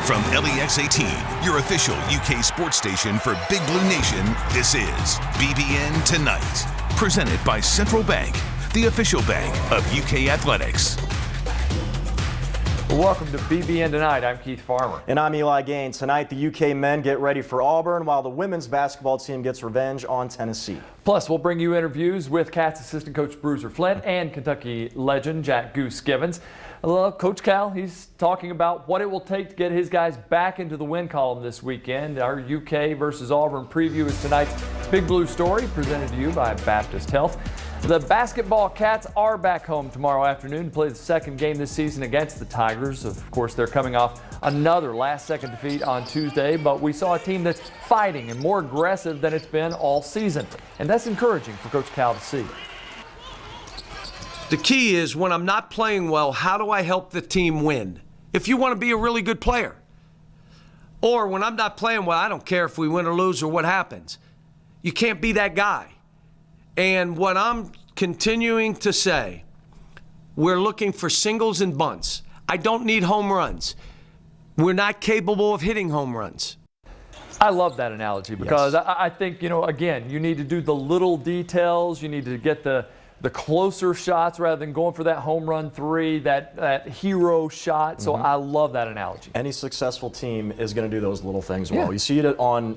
From LEX 18, your official UK sports station for Big Blue Nation, this is BBN Tonight. Presented by Central Bank, the official bank of UK Athletics. Welcome to BBN Tonight. I'm Keith Farmer. And I'm Eli Gehn. Tonight, the UK men get ready for Auburn while the women's basketball team gets revenge on Tennessee. Plus, we'll bring you interviews with Cats assistant coach Bruiser Flint and Kentucky legend Jack Goose Givens. Coach Cal, he's talking about what it will take to get his guys back into the win column this weekend. Our UK versus Auburn preview is tonight's Big Blue Story, presented to you by Baptist Health. The basketball Cats are back home tomorrow afternoon to play the second game this season against the Tigers. Of course, they're coming off another last-second defeat on Tuesday, but we saw a team that's fighting and more aggressive than it's been all season, and that's encouraging for Coach Cal to see. The key is when I'm not playing well, how do I help the team win? If you want to be a really good player. Or when I'm not playing well, I don't care if we win or lose or what happens. You can't be that guy. And what I'm continuing to say, we're looking for singles and bunts. I don't need home runs. We're not capable of hitting home runs. I love that analogy because yes. I think, again, you need to do the little details. You need to get the closer shots rather than going for that home run three, that hero shot. So I love that analogy. Any successful team is going to do those little things well. Yeah. You see it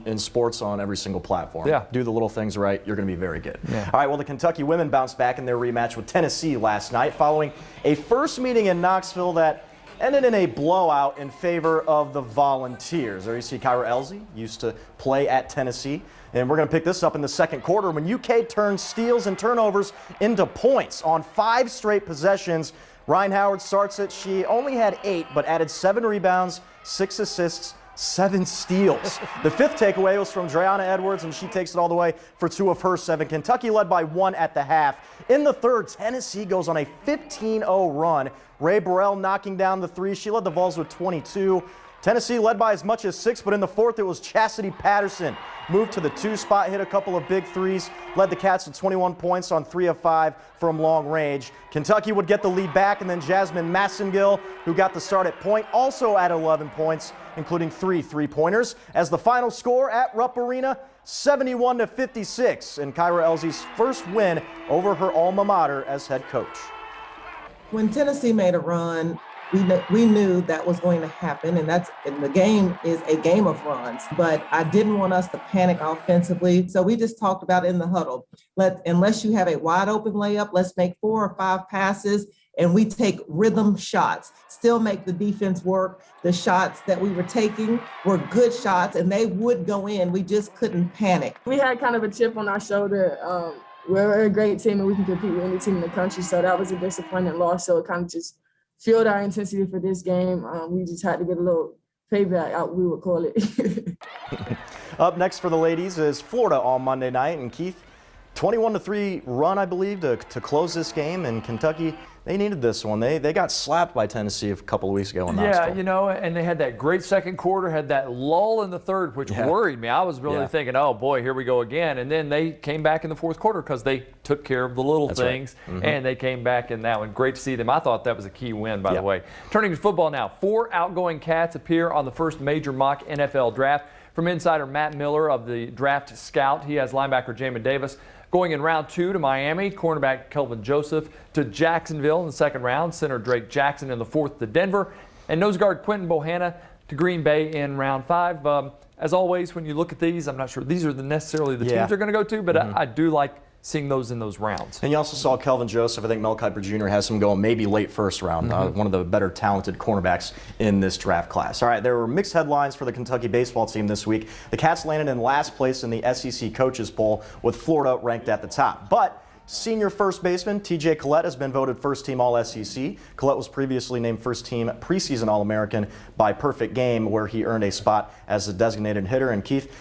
in sports on every single platform. Yeah. Do the little things right, you're going to be very good. Yeah. All right, well, the Kentucky women bounced back in their rematch with Tennessee last night following a first meeting in Knoxville that ended in a blowout in favor of the Volunteers. There you see Kyra Elzy, used to play at Tennessee. And we're going to pick this up in the second quarter when UK turned steals and turnovers into points on 5 straight possessions. Ryan Howard starts it. She only had 8, but added 7 rebounds, 6 assists, 7 steals. The 5th takeaway was from Dreana Edwards, and she takes it all the way for 2 of her 7. Kentucky led by 1 at the half. In the third, Tennessee goes on a 15-0 run. Ray Burrell knocking down the 3. She led the Vols with 22. Tennessee led by as much as 6, but in the fourth, it was Chastity Patterson. Moved to the 2 spot, hit a couple of big threes, led the Cats to 21 points on 3 of 5 from long range. Kentucky would get the lead back, and then Jasmine Massengill, who got the start at point, also at 11 points, including 3 three-pointers. As the final score at Rupp Arena, 71-56, and Kyra Elzy's first win over her alma mater as head coach. When Tennessee made a run, we knew that was going to happen, and the game is a game of runs. But I didn't want us to panic offensively, so we just talked about in the huddle. Unless you have a wide open layup, let's make 4 or 5 passes, and we take rhythm shots. Still make the defense work. The shots that we were taking were good shots, and they would go in. We just couldn't panic. We had kind of a chip on our shoulder. We're a great team, and we can compete with any team in the country. So that was a disappointing loss. So it kind of just fueled our intensity for this game. We just had to get a little payback out, we would call it. Up next for the ladies is Florida on Monday night. And Keith, 21-3 run, I believe, to close this game. And Kentucky, they needed this one. They got slapped by Tennessee a couple of weeks ago in Knoxville. Yeah, and they had that great second quarter, had that lull in the third, which worried me. I was really thinking, oh, boy, here we go again. And then they came back in the fourth quarter because they took care of the little things, and they came back in that one. Great to see them. I thought that was a key win, by the way. Turning to football now, 4 outgoing Cats appear on the first major mock NFL draft. From insider Matt Miller of the Draft Scout, he has linebacker Jamin Davis going in round 2 to Miami, cornerback Kelvin Joseph to Jacksonville in the second round, center Drake Jackson in the 4th to Denver, and nose guard Quentin Bohanna to Green Bay in round 5. As always, when you look at these, I'm not sure these are necessarily the teams they're going to go to, but I do like seeing those in those rounds. And you also saw Kelvin Joseph. I think Mel Kiper Jr. has him going maybe late first round. One of the better talented cornerbacks in this draft class. All right, there were mixed headlines for the Kentucky baseball team this week. The Cats landed in last place in the SEC coaches poll with Florida ranked at the top. But senior first baseman TJ Collette has been voted first team All-SEC. Collette was previously named first team preseason All-American by Perfect Game, where he earned a spot as a designated hitter. And Keith,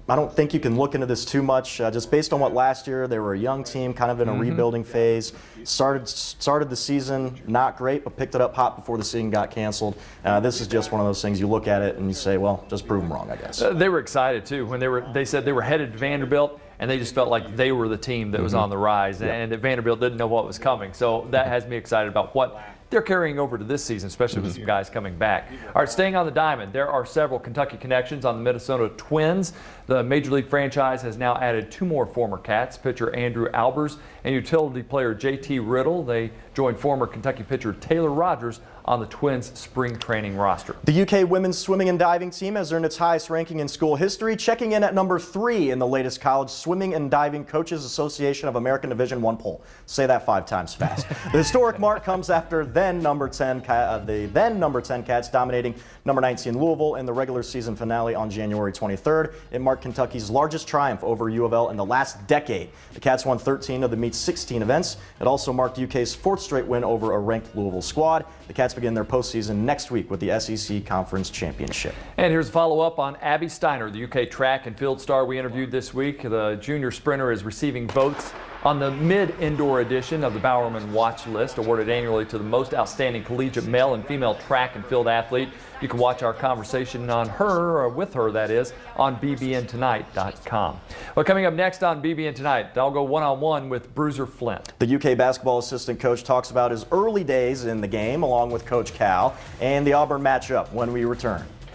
I don't think you can look into this too much. Just based on what last year, they were a young team, kind of in a rebuilding phase. Started the season not great, but picked it up hot before the season got canceled. This is just one of those things you look at it and you say, well, just prove them wrong, I guess. They were excited too when they said they were headed to Vanderbilt, and they just felt like they were the team that was on the rise, and that Vanderbilt didn't know what was coming. So that has me excited about what they're carrying over to this season, especially with some guys coming back. All right, staying on the diamond, there are several Kentucky connections on the Minnesota Twins. The Major League franchise has now added 2 more former Cats, pitcher Andrew Albers and utility player J.T. Riddle. They joined former Kentucky pitcher Taylor Rogers on the Twins' spring training roster. The UK women's swimming and diving team has earned its highest ranking in school history, checking in at number 3 in the latest College Swimming and Diving Coaches Association of American Division I poll. Say that 5 times fast. The historic mark comes after the then number 10 Cats dominating number 19 Louisville in the regular season finale on January 23rd. It marked Kentucky's largest triumph over U of L in the last decade. The Cats won 13 of the meet's 16 events. It also marked UK's 4th straight win over a ranked Louisville squad. The Cats begin their postseason next week with the SEC Conference Championship. And here's a follow-up on Abby Steiner, the UK track and field star we interviewed this week. The junior sprinter is receiving votes on the mid-indoor edition of the Bowerman Watch List, awarded annually to the most outstanding collegiate male and female track and field athlete. You can watch our conversation on her, or with her, that is, on bbntonight.com. Well, coming up next on BBN Tonight, I'll go one-on-one with Bruiser Flint. The UK basketball assistant coach talks about his early days in the game, along with Coach Cal, and the Auburn matchup when we return.